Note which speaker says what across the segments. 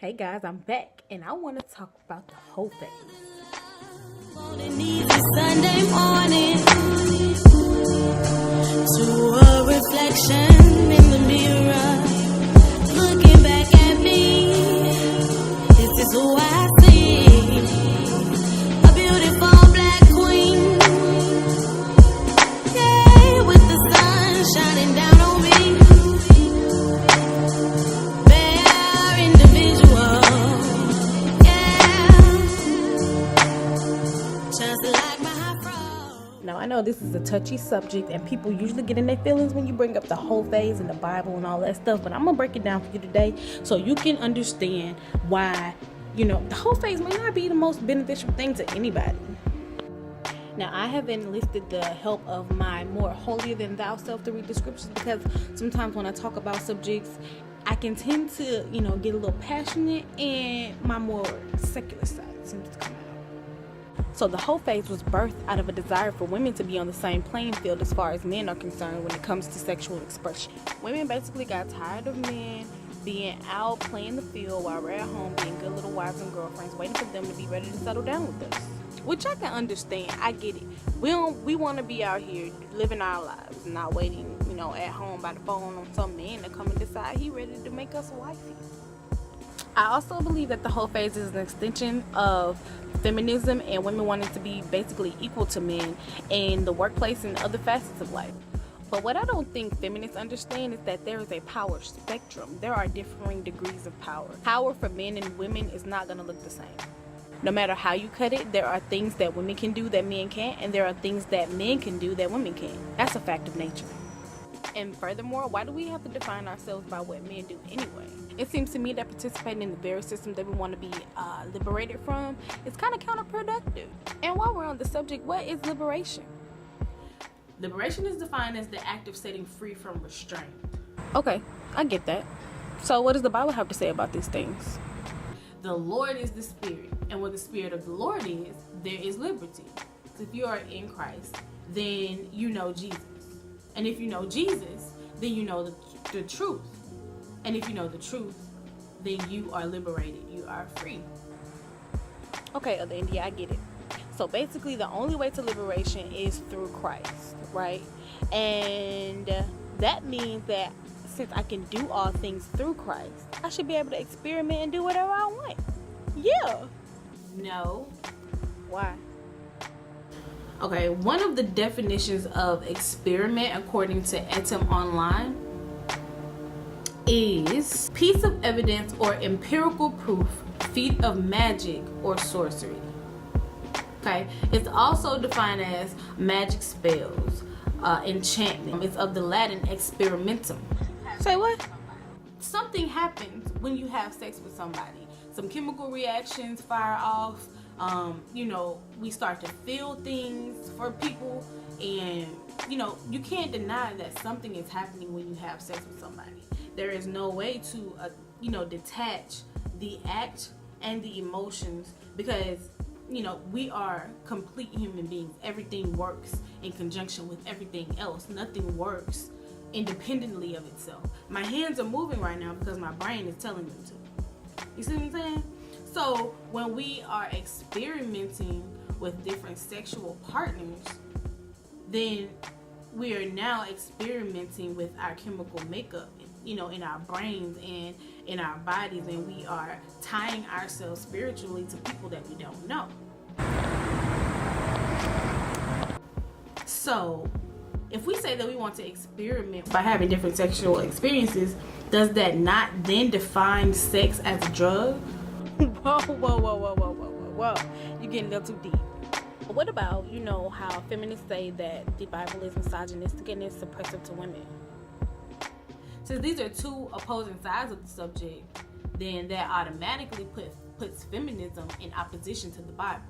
Speaker 1: Hey guys, I'm back and I want to talk about the whole phase.
Speaker 2: On an easy Sunday morning, to a reflection in the mirror, looking back at me, this is who I see, a beautiful black queen, yeah, with the sun shining down on me.
Speaker 1: Now, I know this is a touchy subject and people usually get in their feelings when you bring up the whole phase and the Bible and all that stuff, but I'm going to break it down for you today so you can understand why, the whole phase may not be the most beneficial thing to anybody. Now, I have enlisted the help of my more holier than thou self to read the scriptures, because sometimes when I talk about subjects, I can tend to, get a little passionate, and my more secular side seems to come out. So the whole phase was birthed out of a desire for women to be on the same playing field as far as men are concerned when it comes to sexual expression. Women basically got tired of men being out playing the field while we're at home being good little wives and girlfriends, waiting for them to be ready to settle down with us. Which I can understand. I get it. We want to be out here living our lives, not waiting, at home by the phone on some man to come and decide he ready to make us wifey. I also believe that the whole phase is an extension of feminism and women wanting to be basically equal to men in the workplace and other facets of life. But what I don't think feminists understand is that there is a power spectrum. There are differing degrees of power. Power for men and women is not going to look the same. No matter how you cut it, there are things that women can do that men can't, and there are things that men can do that women can't. That's a fact of nature. And furthermore, why do we have to define ourselves by what men do anyway? It seems to me that participating in the very system that we want to be liberated from is kind of counterproductive. And while we're on the subject, what is liberation? Liberation is defined as the act of setting free from restraint. Okay, I get that. So what does the Bible have to say about these things? The Lord is the Spirit, and where the Spirit of the Lord is, there is liberty. So if you are in Christ, then you know Jesus. And if you know Jesus, then you know the truth. And if you know the truth, then you are liberated. You are free. Okay, other IndYah, I get it. So basically, the only way to liberation is through Christ, right? And that means that since I can do all things through Christ, I should be able to experiment and do whatever I want. Yeah. No. Why? Okay, one of the definitions of experiment according to Etim Online is piece of evidence or empirical proof, feat of magic or sorcery. Okay, it's also defined as magic spells, enchantment. It's of the Latin experimentum. Say what? Something happens when you have sex with somebody. Some chemical reactions fire off. We start to feel things for people, and you can't deny that something is happening when you have sex with somebody. There is no way to detach the act and the emotions, because we are complete human beings. Everything works in conjunction with everything else. Nothing works independently of itself. My hands are moving right now because my brain is telling them to. You see what I'm saying? So when we are experimenting with different sexual partners, then we are now experimenting with our chemical makeup, in our brains and in our bodies, and we are tying ourselves spiritually to people that we don't know. So if we say that we want to experiment by having different sexual experiences, does that not then define sex as a drug? Whoa. You're getting a little too deep. What about, how feminists say that the Bible is misogynistic and is suppressive to women? Since these are two opposing sides of the subject, then that automatically puts feminism in opposition to the Bible.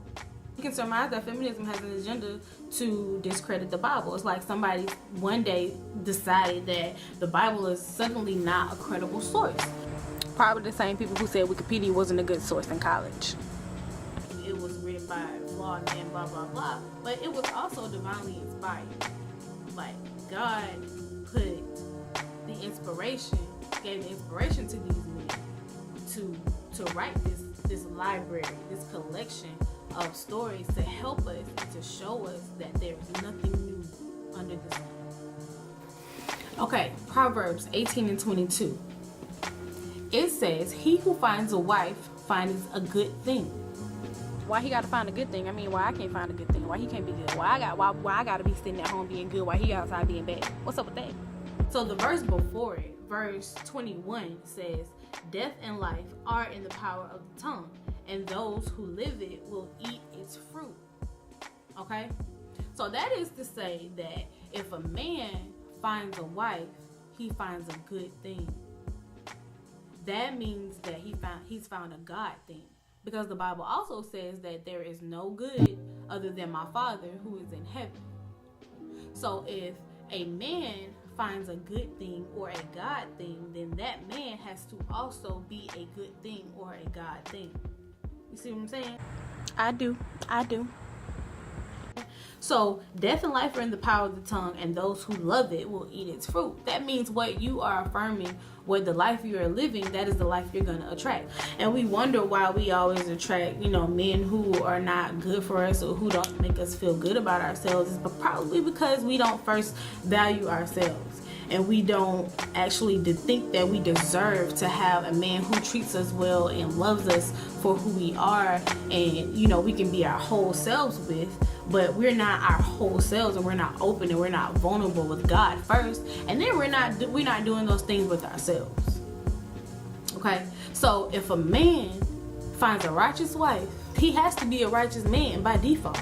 Speaker 1: You can surmise that feminism has an agenda to discredit the Bible. It's like somebody one day decided that the Bible is suddenly not a credible source. Probably the same people who said Wikipedia wasn't a good source in college. It was written by flawed men, blah, blah, blah. But it was also divinely inspired. Like, God gave the inspiration to these men to write this library, this collection of stories to help us and to show us that there is nothing new under the sun. Okay, Proverbs 18:22. It says, "He who finds a wife finds a good thing." Why he gotta find a good thing? I mean, why I can't find a good thing? Why he can't be good? Why I gotta be sitting at home being good while he outside being bad? What's up with that? So the verse before it, verse 21, says, "Death and life are in the power of the tongue, and those who live it will eat its fruit." Okay? So that is to say that if a man finds a wife, he finds a good thing. That means that he's found a God thing. Because the Bible also says that there is no good other than my Father who is in heaven. So if a man finds a good thing or a God thing, then that man has to also be a good thing or a God thing. You see what I'm saying? I do. So death and life are in the power of the tongue, and those who love it will eat its fruit. That means what you are affirming, what the life you are living, that is the life you're going to attract. And we wonder why we always attract, men who are not good for us or who don't make us feel good about ourselves. It's probably because we don't first value ourselves. And we don't actually think that we deserve to have a man who treats us well and loves us for who we are, and we can be our whole selves with. But we're not our whole selves, and we're not open, and we're not vulnerable with God first, and then we're not doing those things with ourselves. Okay, so if a man finds a righteous wife, he has to be a righteous man by default.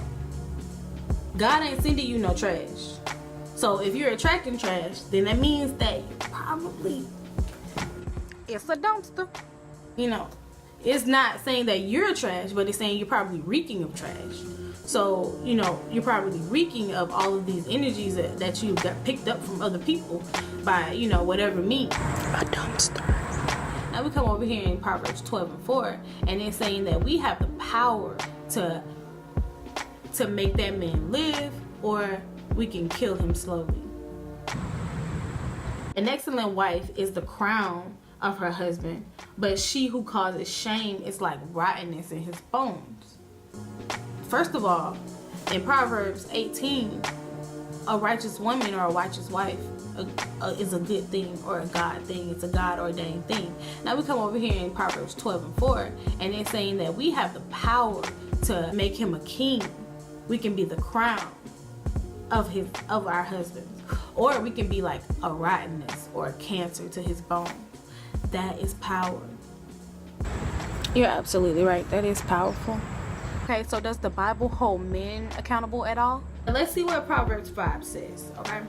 Speaker 1: God ain't sending you no trash. So if you're attracting trash, then that means that you probably, it's a dumpster. It's not saying that you're trash, but it's saying you're probably reeking of trash. So, you're probably reeking of all of these energies that you got picked up from other people by, whatever means. A dumpster. Now we come over here in Proverbs 12:4, and it's saying that we have the power to make that man live, or we can kill him slowly. An excellent wife is the crown of her husband, but she who causes shame is like rottenness in his bones. First of all, in Proverbs 18, a righteous woman or a righteous wife is a good thing or a God thing. It's a God ordained thing. Now we come over here in Proverbs 12:4, and it's saying that we have the power to make him a king. We can be the crown of our husbands, or we can be like a rottenness or a cancer to his bones. That is power. You're absolutely right. That is powerful. Okay, so does the Bible hold men accountable at all? Let's see what Proverbs 5 says, okay?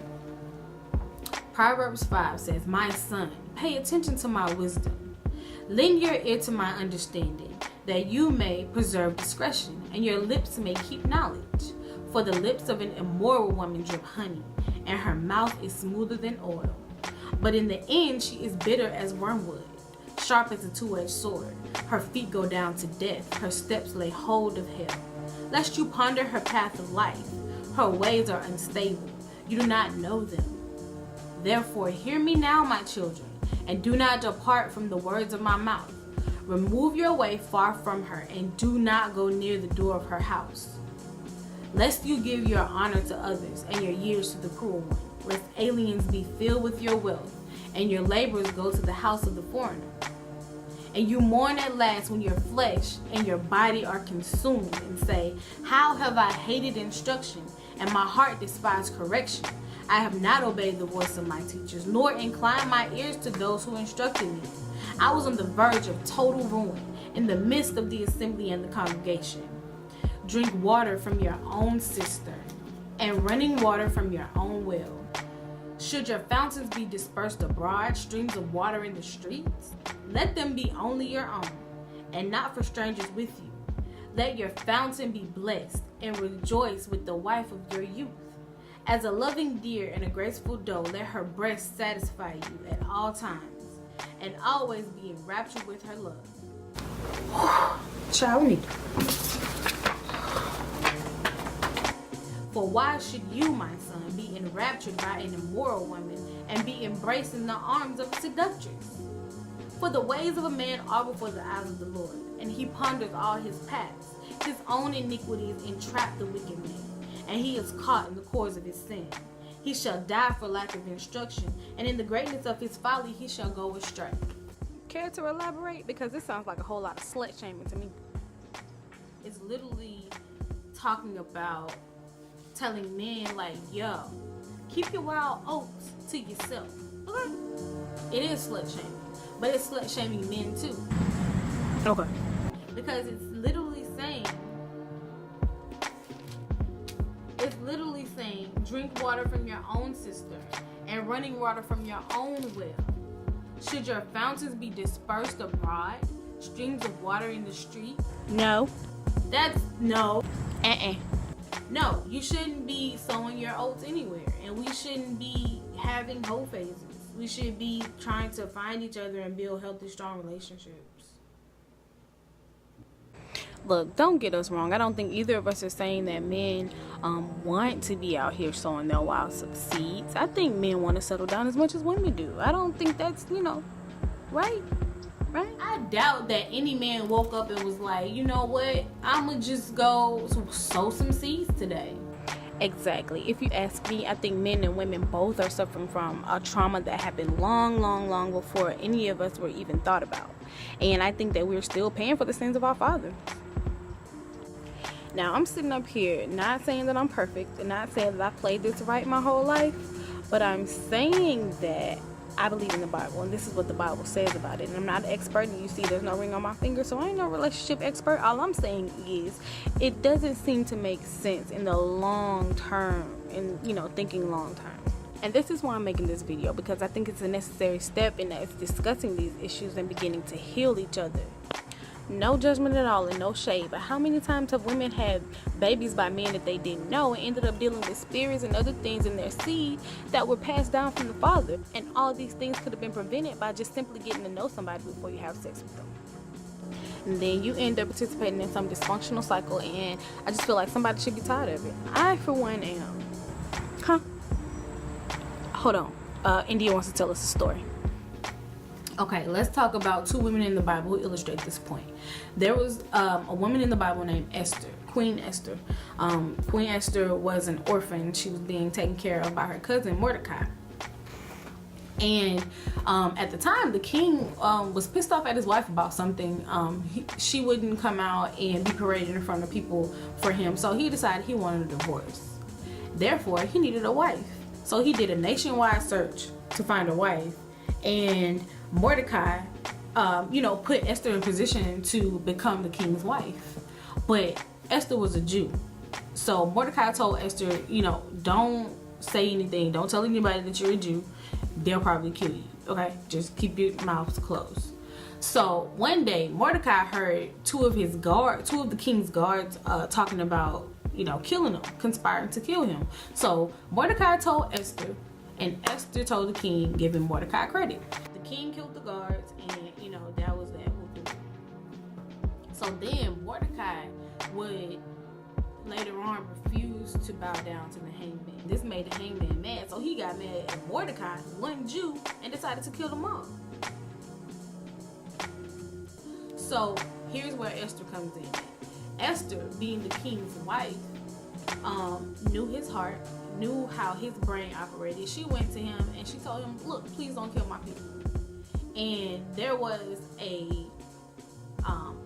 Speaker 1: Proverbs 5 says, "My son, pay attention to my wisdom. Lend your ear to my understanding, that you may preserve discretion, and your lips may keep knowledge. For the lips of an immoral woman drip honey, and her mouth is smoother than oil. But in the end she is bitter as wormwood, sharp as a two-edged sword. Her feet go down to death, her steps lay hold of hell. Lest you ponder her path of life, her ways are unstable. You do not know them. Therefore hear me now, my children, and do not depart from the words of my mouth. Remove your way far from her, and do not go near the door of her house. Lest you give your honor to others and your years to the cruel one, lest aliens be filled with your wealth, and your labors go to the house of the foreigner. And you mourn at last when your flesh and your body are consumed, and say, how have I hated instruction, and my heart despised correction? I have not obeyed the voice of my teachers, nor inclined my ears to those who instructed me. I was on the verge of total ruin, in the midst of the assembly and the congregation. Drink water from your own cistern, and running water from your own well. Should your fountains be dispersed abroad, streams of water in the streets? Let them be only your own, and not for strangers with you. Let your fountain be blessed, and rejoice with the wife of your youth. As a loving deer and a graceful doe, let her breast satisfy you at all times, and always be enraptured with her love. Child, need. For why should you, my son, be enraptured by an immoral woman, and be embraced in the arms of a seductress? For the ways of a man are before the eyes of the Lord, and he ponders all his paths. His own iniquities entrap the wicked man, and he is caught in the cords of his sin. He shall die for lack of instruction, and in the greatness of his folly he shall go astray. Care to elaborate? Because this sounds like a whole lot of slut shaming to me. It's literally talking about telling men like, yo, keep your wild oats to yourself. Okay? It is slut shaming, but it's slut shaming men too. Okay. Because it's literally saying drink water from your own cistern and running water from your own well. Should your fountains be dispersed abroad, streams of water in the street? No. That's no. No, you shouldn't be sowing your oats anywhere, and we shouldn't be having whole phases. We should be trying to find each other and build healthy, strong relationships. Look, don't get us wrong. I don't think either of us are saying that men want to be out here sowing their wild seeds. I think men want to settle down as much as women do. I don't think that's, right? Right? I doubt that any man woke up and was like, you know what? I'ma just go sow some seeds today. Exactly. If you ask me, I think men and women both are suffering from a trauma that happened long before any of us were even thought about. And I think that we're still paying for the sins of our fathers. Now, I'm sitting up here not saying that I'm perfect and not saying that I played this right my whole life, but I'm saying that I believe in the Bible, and this is what the Bible says about it. And I'm not an expert, and you see there's no ring on my finger, so I ain't no relationship expert. All I'm saying is it doesn't seem to make sense in the long term, and thinking long term. And this is why I'm making this video, because I think it's a necessary step in us discussing these issues and beginning to heal each other. No judgment at all and no shade, but how many times have women had babies by men that they didn't know and ended up dealing with spirits and other things in their seed that were passed down from the father? And all these things could have been prevented by just simply getting to know somebody before you have sex with them. And then you end up participating in some dysfunctional cycle, and I just feel like somebody should be tired of it. I, for one, am. Hold on. IndYah wants to tell us a story. Okay, let's talk about two women in the Bible who illustrate this point. There was a woman in the Bible named Esther, Queen Esther. Queen Esther was an orphan. She was being taken care of by her cousin Mordecai. And at the time, the king was pissed off at his wife about something. She wouldn't come out and be paraded in front of people for him, so he decided he wanted a divorce. Therefore, he needed a wife. So he did a nationwide search to find a wife, and Mordecai, put Esther in position to become the king's wife. But Esther was a Jew. So Mordecai told Esther, don't say anything. Don't tell anybody that you're a Jew. They'll probably kill you. Okay? Just keep your mouths closed. So one day, Mordecai heard two of the king's guards talking about, killing him, conspiring to kill him. So Mordecai told Esther, and Esther told the king, giving Mordecai credit. The king killed the guards, and that was that. So then Mordecai would later on refuse to bow down to the hangman. This made the hangman mad, so he got mad at Mordecai, one Jew, and decided to kill them all. So here's where Esther comes in. Esther, being the king's wife, knew his heart, knew how his brain operated. She went to him and she told him, look, please don't kill my people. And there was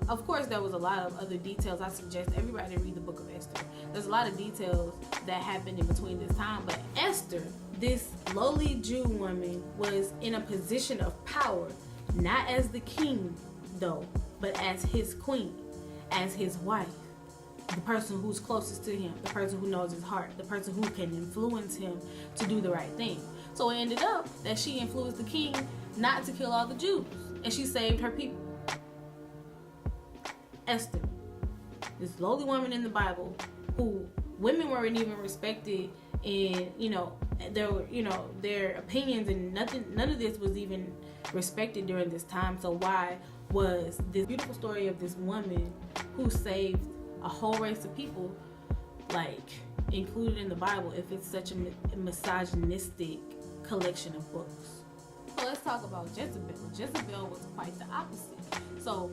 Speaker 1: of course there was a lot of other details. I suggest everybody read the book of Esther. There's a lot of details that happened in between this time, but Esther, this lowly Jew woman, was in a position of power, not as the king though, but as his queen, as his wife, the person who's closest to him, the person who knows his heart, the person who can influence him to do the right thing. So it ended up that she influenced the king not to kill all the Jews, and she saved her people. Esther, this lowly woman in the Bible, who women weren't even respected, and their opinions and none of this was even respected during this time. So why was this beautiful story of this woman who saved a whole race of people included in the Bible if it's such a misogynistic collection of books? So let's talk about Jezebel. Jezebel was quite the opposite. So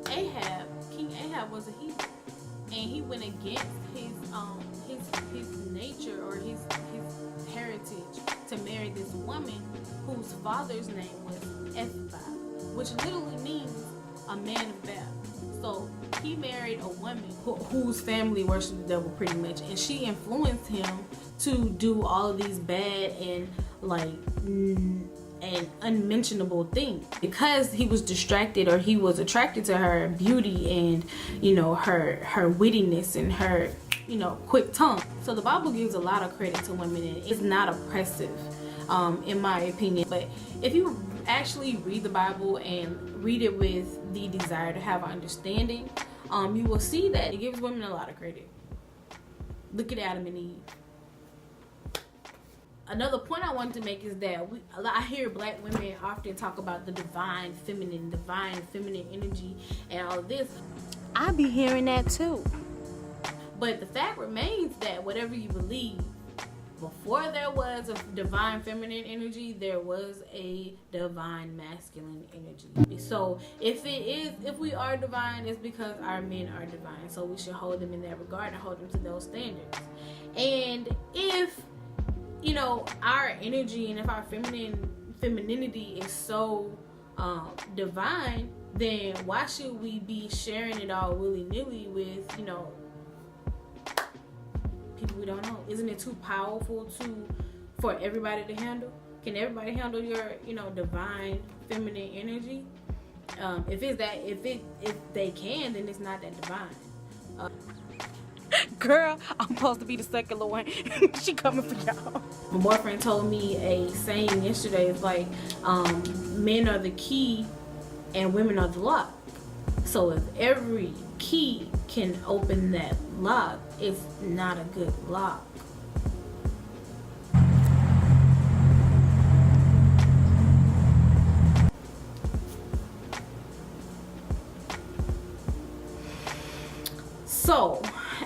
Speaker 1: King Ahab was a heathen, and he went against his nature or his heritage to marry this woman whose father's name was Ethbaal, which literally means a man of Baal. So he married a woman whose family worshipped the devil pretty much, and she influenced him to do all of these bad and unmentionable things because he was distracted, or he was attracted to her beauty and her wittiness and her quick tongue. So the Bible gives a lot of credit to women, and it's not oppressive in my opinion. But if you actually read the Bible and read it with the desire to have an understanding, you will see that it gives women a lot of credit. Look at Adam and Eve. Another point I wanted to make is that I hear black women often talk about the divine feminine energy and all of this.
Speaker 3: I be hearing that too.
Speaker 1: But the fact remains that whatever you believe, before there was a divine feminine energy, there was a divine masculine energy. So if we are divine, it's because our men are divine. So we should hold them in that regard and hold them to those standards. And if our energy and if our femininity is so divine, then why should we be sharing it all willy-nilly with people we don't know? Isn't it too powerful for everybody to handle? Can everybody handle your divine feminine energy? If they can, then it's not that divine.
Speaker 3: Girl, I'm supposed to be the secular one. She coming for y'all.
Speaker 1: My boyfriend told me a saying yesterday. It's like, men are the key and women are the lock. So if every key can open that lock, it's not a good lock. So,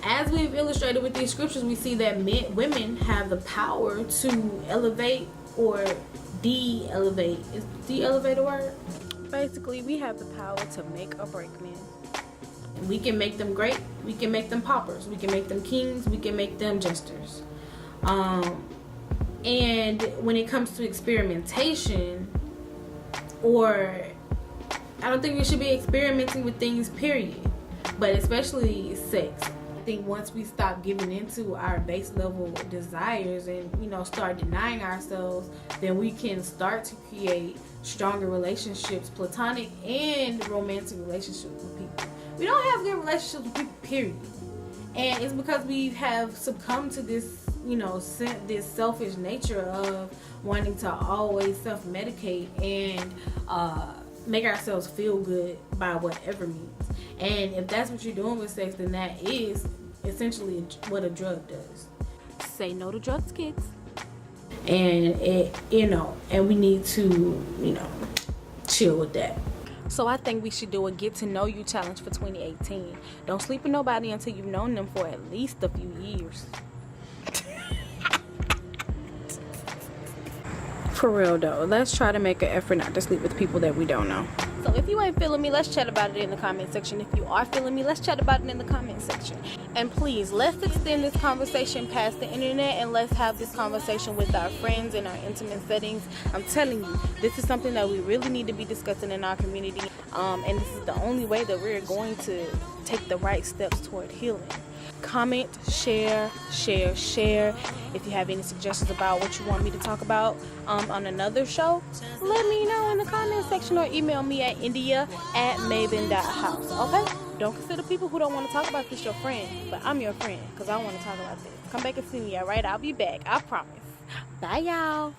Speaker 1: as we've illustrated with these scriptures, we see that women have the power to elevate or de-elevate. Is de-elevate a word?
Speaker 3: Basically, we have the power to make or break men.
Speaker 1: We can make them great. We can make them paupers. We can make them kings. We can make them jesters. And when it comes to experimentation, I don't think we should be experimenting with things, period. But especially sex. I think once we stop giving into our base level desires and start denying ourselves, then we can start to create stronger relationships, platonic and romantic relationships with people. We don't have good relationships with people, period. And it's because we have succumbed to this this selfish nature of wanting to always self-medicate and make ourselves feel good by whatever means. And if that's what you're doing with sex, then that is essentially what a drug does.
Speaker 3: Say no to drugs, kids.
Speaker 1: And and we need to, chill with that.
Speaker 3: So I think we should do a get to know you challenge for 2018. Don't sleep with nobody until you've known them for at least a few years. For real though, let's try to make an effort not to sleep with people that we don't know. So if you ain't feeling me, let's chat about it in the comment section. If you are feeling me, let's chat about it in the comment section. And please, let's extend this conversation past the internet and let's have this conversation with our friends in our intimate settings. I'm telling you, this is something that we really need to be discussing in our community. And this is the only way that we're going to take the right steps toward healing. Comment, share. If you have any suggestions about what you want me to talk about on another show, let me know in the comment section or email me at IndYah@maven.house. Okay? Don't consider people who don't want to talk about this your friend, but I'm your friend because I want to talk about this. Come back and see me, alright? I'll be back. I promise. Bye, y'all.